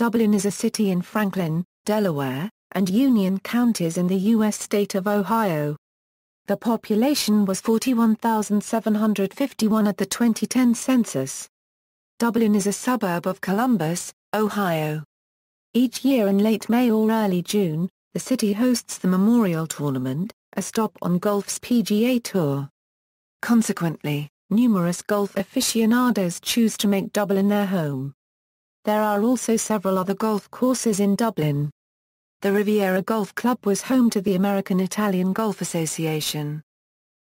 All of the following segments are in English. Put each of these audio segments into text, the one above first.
Dublin is a city in Franklin, Delaware, and Union counties in the U.S. state of Ohio. The population was 41,751 at the 2010 census. Dublin is a suburb of Columbus, Ohio. Each year in late May or early June, the city hosts the Memorial Tournament, a stop on golf's PGA Tour. Consequently, numerous golf aficionados choose to make Dublin their home. There are also several other golf courses in Dublin. The Riviera Golf Club was home to the American-Italian Golf Association.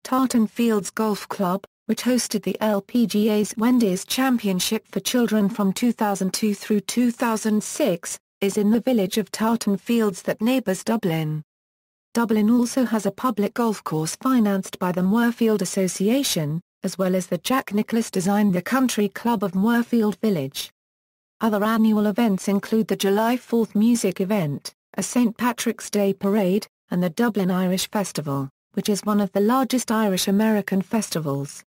Tartan Fields Golf Club, which hosted the LPGA's Wendy's Championship for Children from 2002 through 2006, is in the village of Tartan Fields that neighbours Dublin. Dublin also has a public golf course financed by the Muirfield Association, as well as the Jack Nicklaus-designed The Country Club of Muirfield Village. Other annual events include the July 4th music event, a St. Patrick's Day parade, and the Dublin Irish Festival, which is one of the largest Irish-American festivals.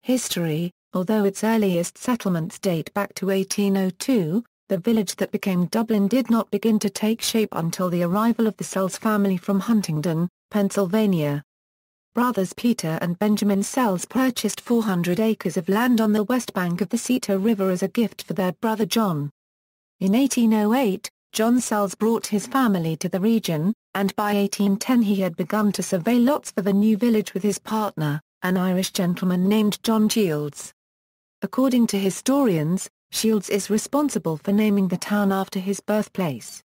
History: although its earliest settlements date back to 1802, the village that became Dublin did not begin to take shape until the arrival of the Sells family from Huntingdon, Pennsylvania. Brothers Peter and Benjamin Sells purchased 400 acres of land on the west bank of the Cedar River as a gift for their brother John. In 1808, John Sells brought his family to the region, and by 1810 he had begun to survey lots for the new village with his partner, an Irish gentleman named John Shields. According to historians, Shields is responsible for naming the town after his birthplace.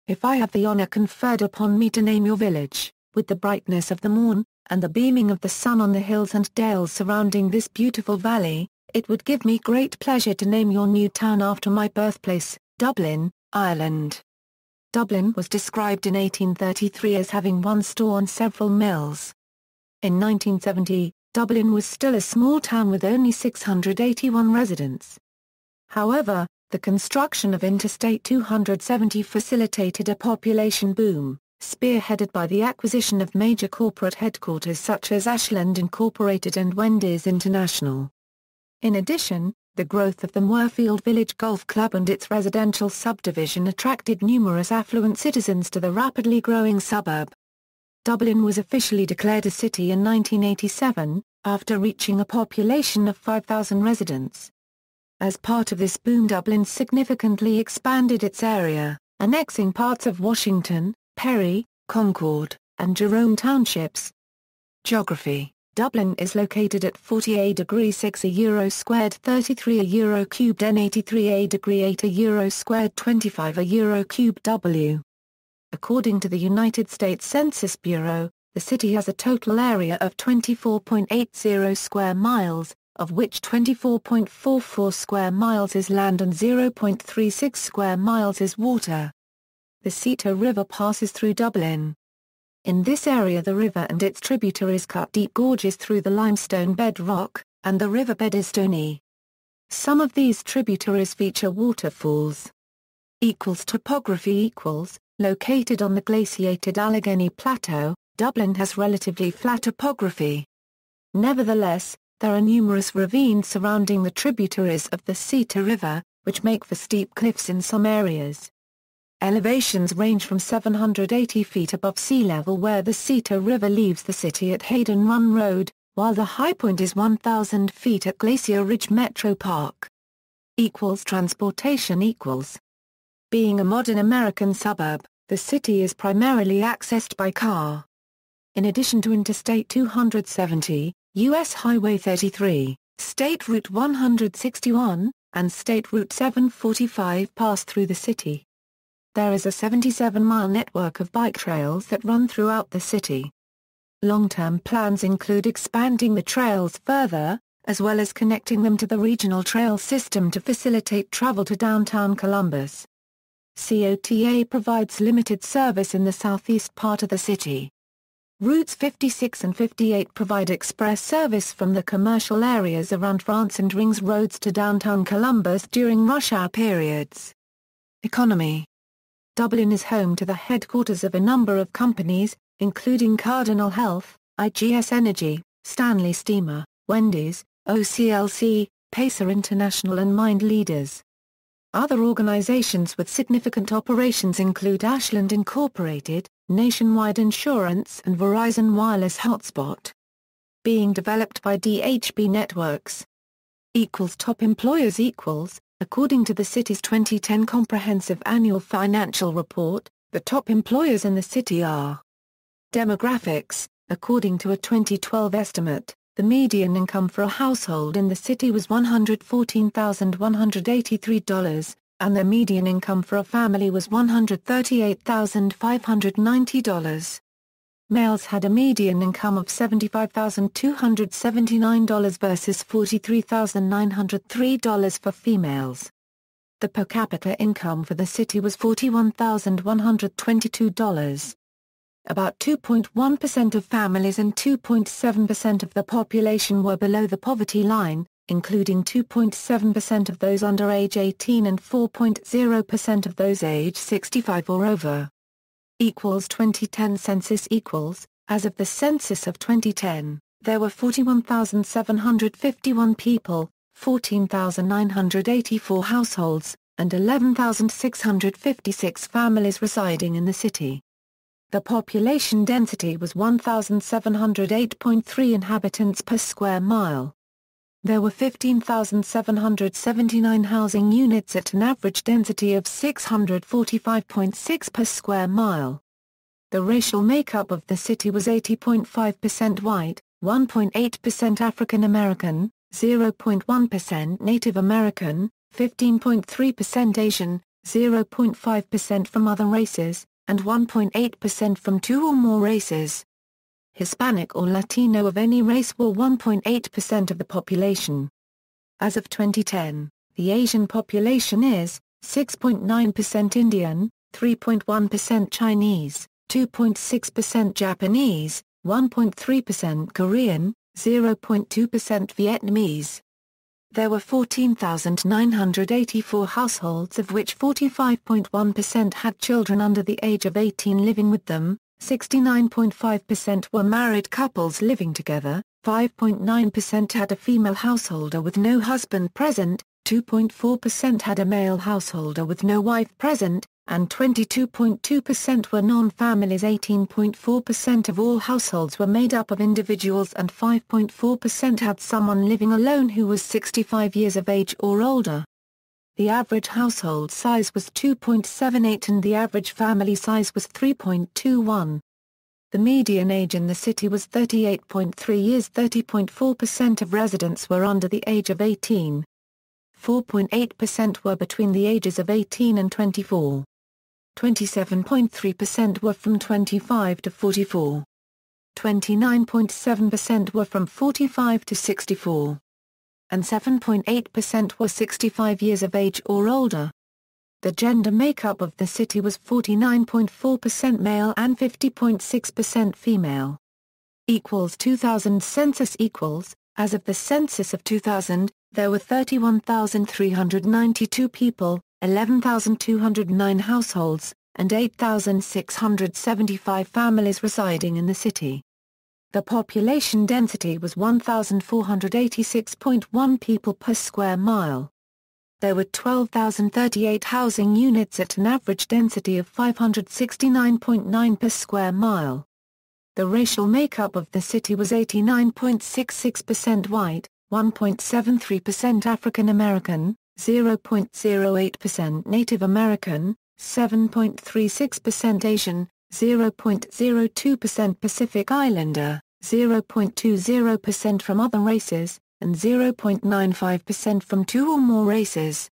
If I have the honor conferred upon me to name your village, with the brightness of the morn, and the beaming of the sun on the hills and dales surrounding this beautiful valley, it would give me great pleasure to name your new town after my birthplace, Dublin, Ireland. Dublin was described in 1833 as having one store and several mills. In 1970, Dublin was still a small town with only 681 residents. However, the construction of Interstate 270 facilitated a population boom, spearheaded by the acquisition of major corporate headquarters such as Ashland Incorporated and Wendy's International. In addition, the growth of the Muirfield Village Golf Club and its residential subdivision attracted numerous affluent citizens to the rapidly growing suburb. Dublin was officially declared a city in 1987, after reaching a population of 5,000 residents. As part of this boom, Dublin significantly expanded its area, annexing parts of Washington, Perry, Concord, and Jerome townships. Geography: Dublin is located at 48°6 euro squared 33 euro cubed n 83 degree 8 euro squared 25 euro cubed w. According to the United States Census Bureau, the city has a total area of 24.80 square miles, of which 24.44 square miles is land and 0.36 square miles is water. The Cedar River passes through Dublin. In this area the river and its tributaries cut deep gorges through the limestone bedrock, and the riverbed is stony. Some of these tributaries feature waterfalls. Topography located on the glaciated Allegheny Plateau, Dublin has relatively flat topography. Nevertheless, there are numerous ravines surrounding the tributaries of the Cedar River, which make for steep cliffs in some areas. Elevations range from 780 feet above sea level where the Cedar River leaves the city at Hayden Run Road, while the high point is 1,000 feet at Glacier Ridge Metro Park. Transportation. Being a modern American suburb, the city is primarily accessed by car. In addition to Interstate 270, U.S. Highway 33, State Route 161, and State Route 745 pass through the city. There is a 77-mile network of bike trails that run throughout the city. Long-term plans include expanding the trails further, as well as connecting them to the regional trail system to facilitate travel to downtown Columbus. COTA provides limited service in the southeast part of the city. Routes 56 and 58 provide express service from the commercial areas around France and rings roads to downtown Columbus during rush hour periods. Economy. Dublin is home to the headquarters of a number of companies, including Cardinal Health, IGS Energy, Stanley Steamer, Wendy's, OCLC, Pacer International and Mind Leaders. Other organizations with significant operations include Ashland Incorporated, Nationwide Insurance and Verizon Wireless Hotspot. Being developed by DHB Networks. Top employers equals, according to the city's 2010 Comprehensive Annual Financial Report, the top employers in the city are. Demographics, according to a 2012 estimate, the median income for a household in the city was $114,183, and the median income for a family was $138,590. Males had a median income of $75,279 versus $43,903 for females. The per capita income for the city was $41,122. About 2.1% of families and 2.7% of the population were below the poverty line, including 2.7% of those under age 18 and 4.0% of those age 65 or over. 2010 census equals, as of the census of 2010, there were 41,751 people, 14,984 households, and 11,656 families residing in the city. The population density was 1,708.3 inhabitants per square mile. There were 15,779 housing units at an average density of 645.6 per square mile. The racial makeup of the city was 80.5% white, 1.8% African American, 0.1% Native American, 15.3% Asian, 0.5% from other races, and 1.8% from two or more races. Hispanic or Latino of any race were 1.8% of the population. As of 2010, the Asian population is 6.9% Indian, 3.1% Chinese, 2.6% Japanese, 1.3% Korean, 0.2% Vietnamese. There were 14,984 households of which 45.1% had children under the age of 18 living with them, 69.5% were married couples living together, 5.9% had a female householder with no husband present, 2.4% had a male householder with no wife present, and 22.2% were non-families. 18.4% of all households were made up of individuals and 5.4% had someone living alone who was 65 years of age or older. The average household size was 2.78 and the average family size was 3.21. The median age in the city was 38.3 years. 30.4% of residents were under the age of 18. 4.8% were between the ages of 18 and 24. 27.3% were from 25 to 44. 29.7% were from 45 to 64. And 7.8% were 65 years of age or older. The gender makeup of the city was 49.4% male and 50.6% female. 2000 census equals, as of the census of 2000, there were 31,392 people, 11,209 households, and 8,675 families residing in the city. The population density was 1,486.1 people per square mile. There were 12,038 housing units at an average density of 569.9 per square mile. The racial makeup of the city was 89.66% white, 1.73% African American, 0.08% Native American, 7.36% Asian, 0.02% Pacific Islander, 0.20% from other races, and 0.95% from two or more races.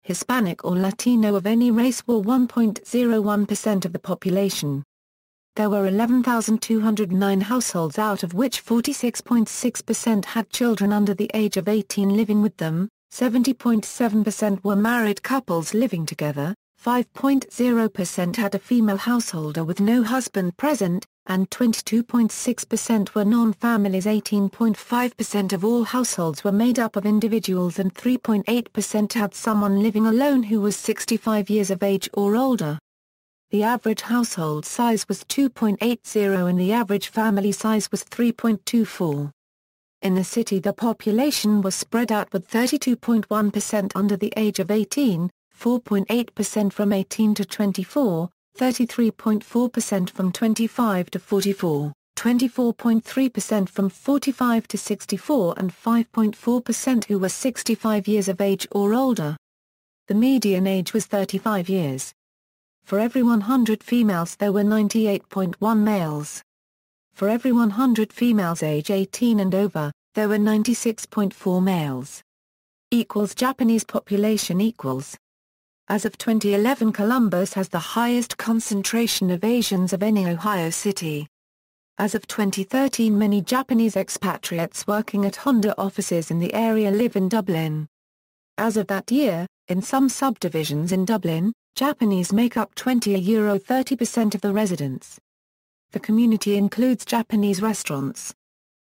Hispanic or Latino of any race were 1.01% of the population. There were 11,209 households out of which 46.6% had children under the age of 18 living with them, 70.7% were married couples living together, 5.0% had a female householder with no husband present, and 22.6% were non-families. 18.5% of all households were made up of individuals and 3.8% had someone living alone who was 65 years of age or older. The average household size was 2.80 and the average family size was 3.24. In the city the population was spread out with 32.1% under the age of 18, 4.8% from 18 to 24, 33.4% from 25 to 44, 24.3% from 45 to 64 and 5.4% who were 65 years of age or older. The median age was 35 years. For every 100 females there were 98.1 males. For every 100 females age 18 and over, there were 96.4 males. Japanese population equals. As of 2011, Columbus has the highest concentration of Asians of any Ohio city. As of 2013, many Japanese expatriates working at Honda offices in the area live in Dublin. As of that year, in some subdivisions in Dublin, Japanese make up 30% of the residents. The community includes Japanese restaurants.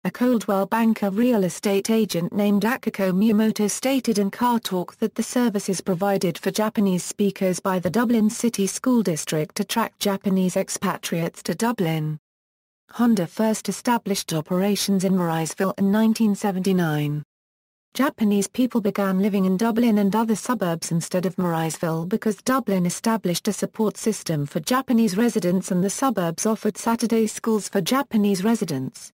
A Coldwell Banker real estate agent named Akiko Miyamoto stated in Car Talk that the services provided for Japanese speakers by the Dublin City School District attract Japanese expatriates to Dublin. Honda first established operations in Muirfield in 1979. Japanese people began living in Dublin and other suburbs instead of Muirfield because Dublin established a support system for Japanese residents and the suburbs offered Saturday schools for Japanese residents.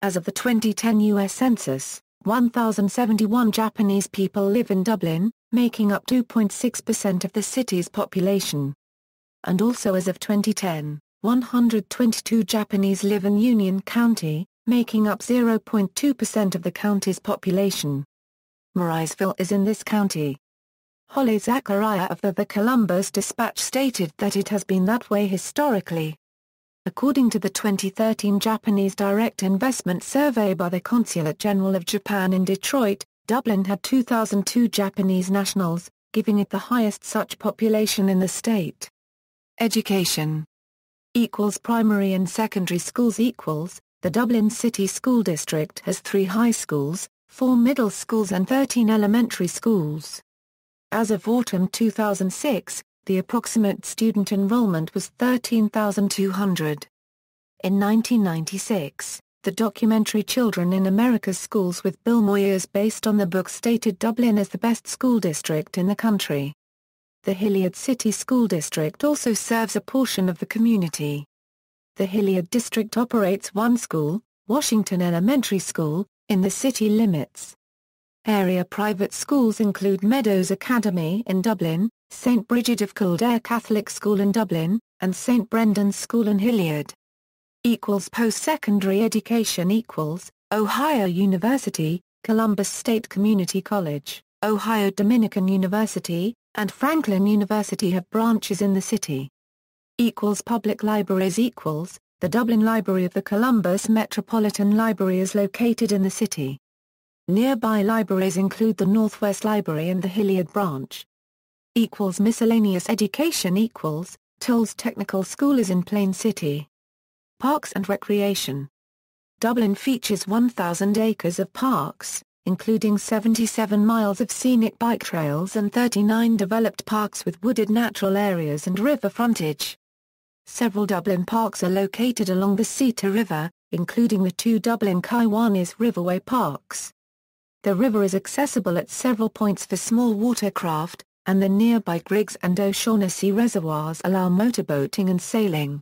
As of the 2010 U.S. Census, 1,071 Japanese people live in Dublin, making up 2.6% of the city's population. And also as of 2010, 122 Japanese live in Union County, making up 0.2% of the county's population. Muirfield is in this county. Holly Zachariah of the Columbus Dispatch stated that it has been that way historically. According to the 2013 Japanese Direct Investment Survey by the Consulate General of Japan in Detroit, Dublin had 2,002 Japanese nationals, giving it the highest such population in the state. Education. Primary and secondary schools equals. The Dublin City School District has 3 high schools, 4 middle schools and 13 elementary schools. As of autumn 2006, the approximate student enrollment was 13,200. In 1996, the documentary Children in America's Schools with Bill Moyers based on the book stated Dublin as the best school district in the country. The Hilliard City School District also serves a portion of the community. The Hilliard District operates 1 school, Washington Elementary School, in the city limits. Area private schools include Meadows Academy in Dublin, St. Bridget of Kildare Catholic School in Dublin, and St. Brendan's School in Hilliard. Post-secondary education equals, Ohio University, Columbus State Community College, Ohio Dominican University, and Franklin University have branches in the city. Public libraries equals, the Dublin Library of the Columbus Metropolitan Library is located in the city. Nearby libraries include the Northwest Library and the Hilliard branch. Miscellaneous education equals, Tolles Technical School is in Plain City. Parks and recreation. Dublin features 1,000 acres of parks, including 77 miles of scenic bike trails and 39 developed parks with wooded natural areas and river frontage. Several Dublin parks are located along the Seita River, including the 2 Dublin Kiwanis Riverway parks. The river is accessible at several points for small watercraft, and the nearby Griggs and O'Shaughnessy reservoirs allow motorboating and sailing.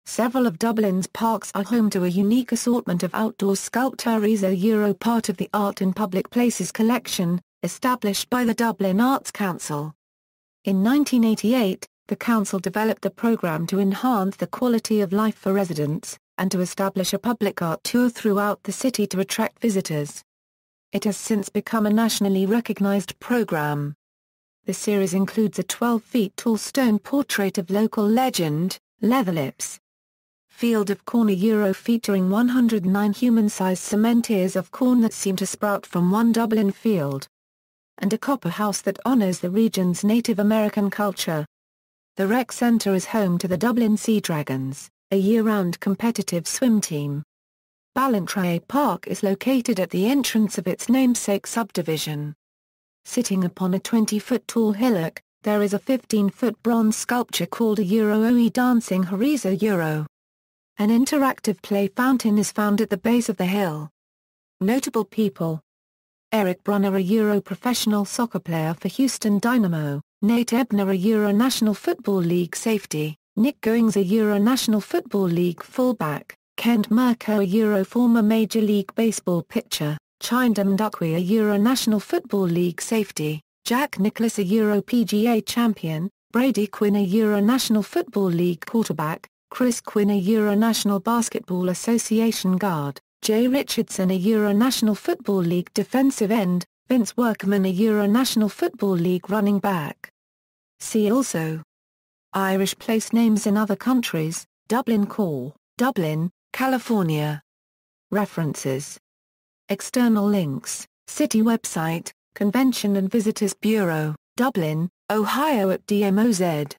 Several of Dublin's parks are home to a unique assortment of outdoor sculptures, part of the Art in Public Places collection, established by the Dublin Arts Council. In 1988, the council developed a program to enhance the quality of life for residents, and to establish a public art tour throughout the city to attract visitors. It has since become a nationally recognized program. The series includes a 12-feet-tall stone portrait of local legend, Leatherlips. Field of Corn featuring 109 human-sized cement ears of corn that seem to sprout from one Dublin field. And a copper house that honors the region's Native American culture. The rec center is home to the Dublin Sea Dragons, a year-round competitive swim team. Ballantrae Park is located at the entrance of its namesake subdivision. Sitting upon a 20-foot-tall hillock, there is a 15-foot bronze sculpture called a Oe Dancing Horizo. An interactive play fountain is found at the base of the hill. Notable people: Eric Brunner, a professional soccer player for Houston Dynamo, Nate Ebner, a Euro National Football League safety; Nick Goings, a Euro National Football League fullback; Kent Mirko, a Euro former Major League Baseball pitcher; Chindam Dukwi, a Euro National Football League safety; Jack Nicklaus, a Euro PGA champion; Brady Quinn, a Euro National Football League quarterback; Chris Quinn, a Euro National Basketball Association guard; Jay Richardson, a Euro National Football League defensive end; Vince Workman, a Euro National Football League running back. See also: Irish place names in other countries, Dublin Core, Dublin, California. References. External links: City website, Convention and Visitors Bureau, Dublin, Ohio @ DMOZ.